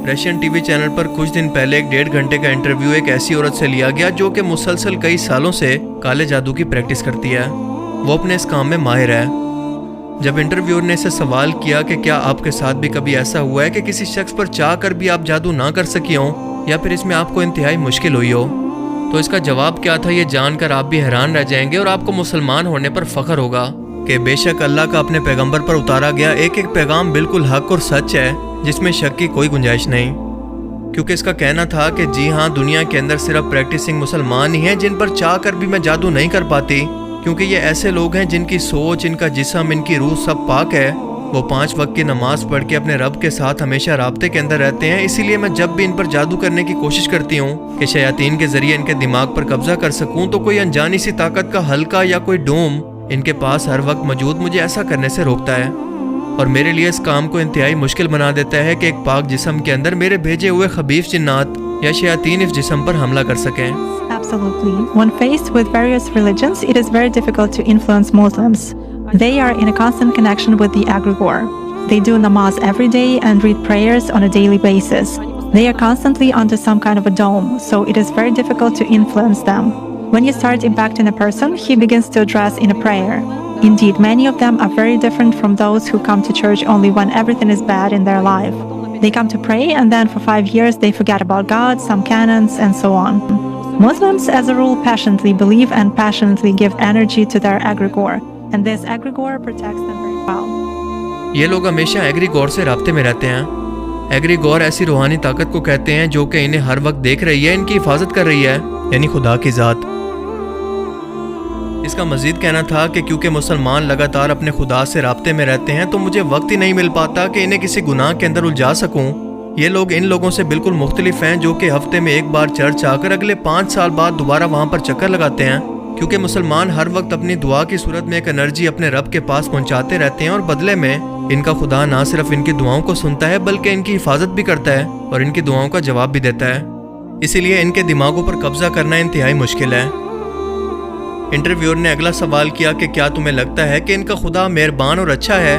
Russian TV channel पर कुछ दिन पहले एक 1.5 घंटे का इंटरव्यू एक ऐसी औरत से लिया गया जो कि मुसलसल कई सालों से काले जादू की प्रैक्टिस करती है। वो अपने इस काम में माहिर है। जब इंटरव्यूअर ने इसे सवाल किया कि क्या आपके साथ भी कभी ऐसा हुआ है कि किसी शख्स पर चाह कर भी आप जादू ना कर सकी हो या फिर इसमें आपको इंतहाई मुश्किल हुई हो, तो इसका जवाब क्या था ये जानकर आप भी हैरान रह जाएंगे और आपको मुसलमान होने पर फख्र होगा कि बेशक अल्लाह का अपने पैगंबर पर उतारा गया एक एक पैगाम बिल्कुल हक और सच है, जिसमें शक की कोई गुंजाइश नहीं। क्योंकि इसका कहना था कि जी हाँ, दुनिया के अंदर सिर्फ प्रैक्टिसिंग मुसलमान ही हैं जिन पर चाह कर भी मैं जादू नहीं कर पाती, क्योंकि ये ऐसे लोग हैं जिनकी सोच, इनका जिस्म, इनकी रूह सब पाक है। वो 5 वक्त की नमाज पढ़ के अपने रब के साथ हमेशा राब्ते के अंदर रहते हैं। इसीलिए मैं जब भी इन पर जादू करने की कोशिश करती हूँ कि शयातीन के जरिए इनके दिमाग पर कब्जा कर सकूँ, तो कोई अनजानी सी ताकत का हल्का या कोई डोम इनके पास हर वक्त मौजूद मुझे ऐसा करने से रोकता है और मेरे लिए इस काम को इंतहाई मुश्किल बना देता है कि एक पाक जिस्म के अंदर मेरे भेजे हुए खबीफ जिन्नात या शयातीन इस जिस्म पर हमला कर सकें। Absolutely. When faced with various religions, it is very difficult to influence Muslims. They are in a constant connection with the egregore. They do namaz every day and read prayers on a daily basis. They are constantly under some kind of a dome, so it is very difficult to influence them. When you start impacting a person, he begins to address in a prayer. Indeed, many of them are very different from those who come to church only when everything is bad in their life. They come to pray and then for 5 years they forget about God, some canons, and so on. Muslims, as a rule, passionately believe and passionately give energy to their egregore, and this egregore protects them very well. ये लोग हमेशा एग्रीगोर से राब्ते में रहते हैं। एग्रीगोर ऐसी रूहानी ताकत को कहते हैं जो कि इन्हें हर वक्त देख रही है, इनकी हिफाजत कर रही है, यानी खुदा की ज़ात। इसका मजीद कहना था कि क्योंकि मुसलमान लगातार अपने खुदा से राब्ते में रहते हैं तो मुझे वक्त ही नहीं मिल पाता कि इन्हें किसी गुनाह के अंदर उलझा सकूं। ये लोग इन लोगों से बिल्कुल मुख्तलिफ हैं जो कि हफ्ते में एक बार चर्च आकर अगले 5 साल बाद दोबारा वहां पर चक्कर लगाते हैं, क्योंकि मुसलमान हर वक्त अपनी दुआ की सूरत में एक एनर्जी अपने रब के पास पहुंचाते रहते हैं और बदले में इनका खुदा ना सिर्फ इनकी दुआओं को सुनता है बल्कि इनकी हिफाजत भी करता है और इनकी दुआओं का जवाब भी देता है। इसीलिए इनके दिमागों पर कब्जा करना इंतहाई मुश्किल है। इंटरव्यूअर ने अगला सवाल किया कि क्या तुम्हें लगता है कि इनका खुदा मेहरबान और अच्छा है?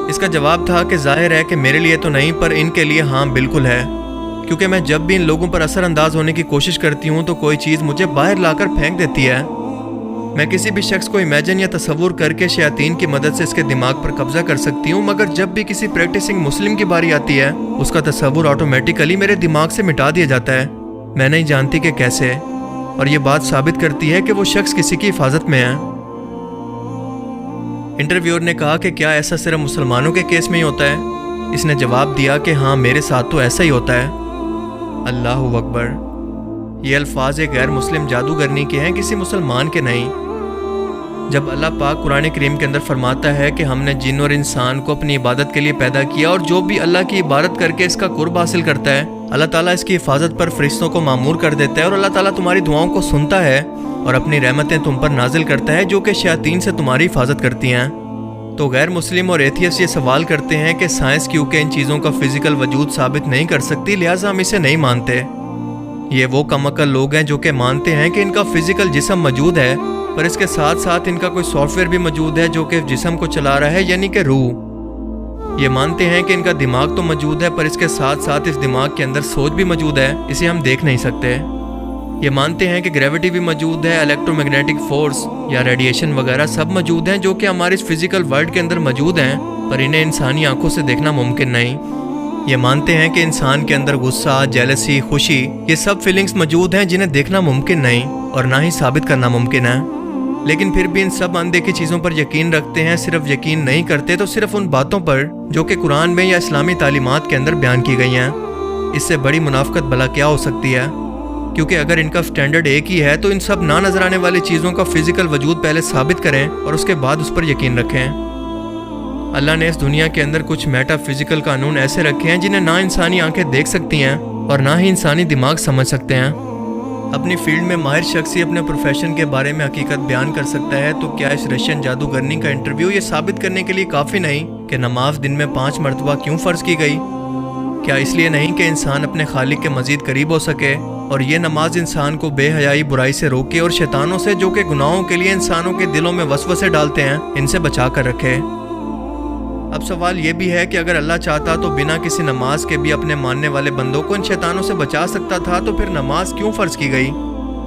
इसका जवाब था कि जाहिर है कि मेरे लिए तो नहीं, पर इनके लिए हाँ बिल्कुल है, क्योंकि मैं जब भी इन लोगों पर असरअंदाज होने की कोशिश करती हूँ तो कोई चीज़ मुझे बाहर लाकर फेंक देती है। मैं किसी भी शख्स को इमेजिन या तसव्वुर करके शयातीन की मदद से इसके दिमाग पर कब्जा कर सकती हूँ, मगर जब भी किसी प्रैक्टिसिंग मुस्लिम की बारी आती है उसका तसव्वुर ऑटोमेटिकली मेरे दिमाग से मिटा दिया जाता है। मैं नहीं जानती कि कैसे, और ये बात साबित करती है कि वो शख्स किसी की हिफाजत में है। इंटरव्यूअर ने कहा कि क्या ऐसा सिर्फ मुसलमानों के केस में ही होता है? इसने जवाब दिया कि हाँ, मेरे साथ तो ऐसा ही होता है। अल्लाहु अकबर। ये अल्फाज एक गैर मुस्लिम जादूगरनी के हैं, किसी मुसलमान के नहीं। जब अल्लाह पाक कुरान करीम के अंदर फरमाता है कि हमने जिन और इंसान को अपनी इबादत के लिए पैदा किया और जो भी अल्लाह की इबादत करके इसका कुर्ब हासिल करता है अल्लाह ताला इसकी हिफाजत पर फरिश्तों को मामूर कर देता है और अल्लाह ताला तुम्हारी दुआओं को सुनता है और अपनी रहमतें तुम पर नाजिल करता है जो कि शयातीन से तुम्हारी हिफाजत करती हैं। तो गैर मुस्लिम और एथियस्ट ये सवाल करते हैं कि साइंस क्योंकि इन चीज़ों का फिजिकल वजूद साबित नहीं कर सकती, लिहाजा हम इसे नहीं मानते। ये वो कमअकल लोग हैं जो कि मानते हैं कि इनका फिजिकल जिस्म मौजूद है, पर इसके साथ साथ इनका कोई सॉफ्टवेयर भी मौजूद है जो कि जिस्म को चला रहा है, यानी कि रूह। ये मानते हैं कि इनका दिमाग तो मौजूद है पर इसके साथ साथ इस दिमाग के अंदर सोच भी मौजूद है, इसे हम देख नहीं सकते। ये मानते हैं कि ग्रेविटी भी मौजूद है, इलेक्ट्रोमैग्नेटिक फोर्स या रेडिएशन वगैरह सब मौजूद हैं जो कि हमारे इस फिजिकल वर्ल्ड के अंदर मौजूद हैं, पर इन्हें इंसानी आंखों से देखना मुमकिन नहीं। ये मानते हैं कि इंसान के अंदर गुस्सा, जेलसी, खुशी, ये सब फीलिंग्स मौजूद हैं जिन्हें देखना मुमकिन नहीं और ना ही साबित करना मुमकिन है, लेकिन फिर भी इन सब अनदेखी चीज़ों पर यकीन रखते हैं। सिर्फ यकीन नहीं करते तो सिर्फ उन बातों पर जो कि कुरान में या इस्लामी तालीमात के अंदर बयान की गई हैं। इससे बड़ी मुनाफकत भला क्या हो सकती है, क्योंकि अगर इनका स्टैंडर्ड एक ही है तो इन सब ना नजर आने वाली चीज़ों का फिजिकल वजूद पहले साबित करें और उसके बाद उस पर यकीन रखें। अल्लाह ने इस दुनिया के अंदर कुछ मेटाफिजिकल कानून ऐसे रखे हैं जिन्हें ना इंसानी आंखें देख सकती हैं और ना ही इंसानी दिमाग समझ सकते हैं। अपनी फील्ड में माहिर शख्स ही अपने प्रोफेशन के बारे में हकीकत बयान कर सकता है, तो क्या इस रशियन जादूगरनी का इंटरव्यू ये साबित करने के लिए काफ़ी नहीं कि नमाज दिन में 5 मरतबा क्यों फ़र्ज की गई? क्या इसलिए नहीं कि इंसान अपने खालिक के मज़ीद करीब हो सके और ये नमाज इंसान को बेहयाई, बुराई से रोके और शैतानों से जो कि गुनाहों के लिए इंसानों के दिलों में वसवसे डालते हैं, इनसे बचा कर रखे। اب سوال یہ بھی ہے کہ اگر اللہ چاہتا تو بنا کسی نماز کے بھی اپنے ماننے والے بندوں کو ان شیطانوں سے بچا سکتا تھا، تو پھر نماز کیوں فرض کی گئی؟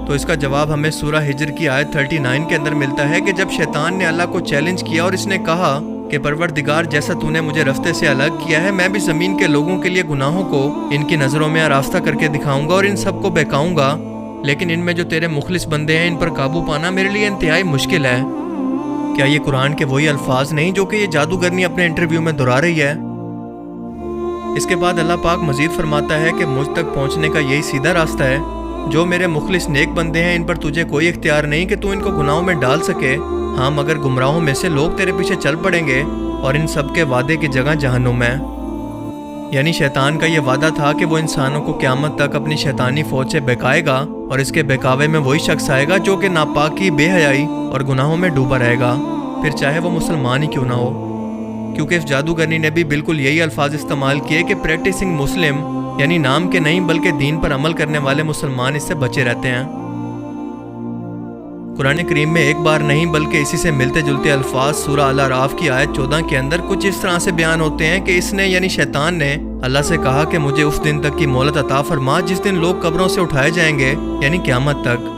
تو اس کا جواب ہمیں سورہ ہجر کی آیت 39 کے اندر ملتا ہے کہ جب شیطان نے اللہ کو چیلنج کیا اور اس نے کہا کہ پروردگار جیسا تو نے مجھے رستے سے الگ کیا ہے، میں بھی زمین کے لوگوں کے لیے گناہوں کو ان کی نظروں میں آراستہ کر کے دکھاؤں گا اور ان سب کو بہکاؤں گا، لیکن ان میں جو تیرے مخلص بندے ہیں ان پر قابو پانا میرے لیے انتہائی مشکل ہے۔ کیا یہ قرآن کے وہی الفاظ نہیں جو کہ یہ جادوگرنی اپنے انٹرویو میں دہرا رہی ہے؟ اس کے بعد اللہ پاک مزید فرماتا ہے کہ مجھ تک پہنچنے کا یہی سیدھا راستہ ہے، جو میرے مخلص نیک بندے ہیں ان پر تجھے کوئی اختیار نہیں کہ تو ان کو گناہوں میں ڈال سکے، ہاں مگر گمراہوں میں سے لوگ تیرے پیچھے چل پڑیں گے اور ان سب کے وعدے کی جگہ جہنم ہے۔ یعنی شیطان کا یہ وعدہ تھا کہ وہ انسانوں کو قیامت تک اپنی شیطانی فوج سے بہکائے گا اور اس کے بہکاوے میں وہی شخص آئے گا جو کہ ناپاکی، بے حیائی اور گناہوں میں ڈوبا رہے گا، پھر چاہے وہ مسلمان ہی کیوں نہ ہو، کیونکہ اس جادوگرنی نے بھی بالکل یہی الفاظ استعمال کیے کہ پریکٹسنگ مسلم، یعنی نام کے نہیں بلکہ دین پر عمل کرنے والے مسلمان اس سے بچے رہتے ہیں۔ قرآن کریم میں ایک بار نہیں بلکہ اسی سے ملتے جلتے الفاظ سورہ الاعراف کی آیت 14 کے اندر کچھ اس طرح سے بیان ہوتے ہیں کہ اس نے یعنی شیطان نے اللہ سے کہا کہ مجھے اس دن تک کی مہلت عطا فرما جس دن لوگ قبروں سے اٹھائے جائیں گے، یعنی قیامت تک۔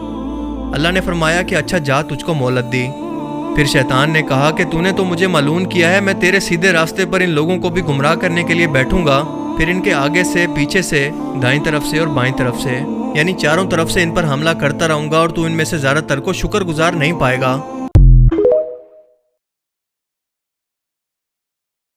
اللہ نے فرمایا کہ اچھا جا، تجھ کو مہلت دی۔ پھر شیطان نے کہا کہ تو نے تو مجھے معلوم کیا ہے، میں تیرے سیدھے راستے پر ان لوگوں کو بھی گمراہ کرنے کے لیے بیٹھوں گا، پھر ان کے آگے سے، پیچھے سے، دائیں طرف سے اور بائیں طرف سے، یعنی چاروں طرف سے ان پر حملہ کرتا رہوں گا اور تو ان میں سے زیادہ تر کو شکر گزار نہیں پائے گا۔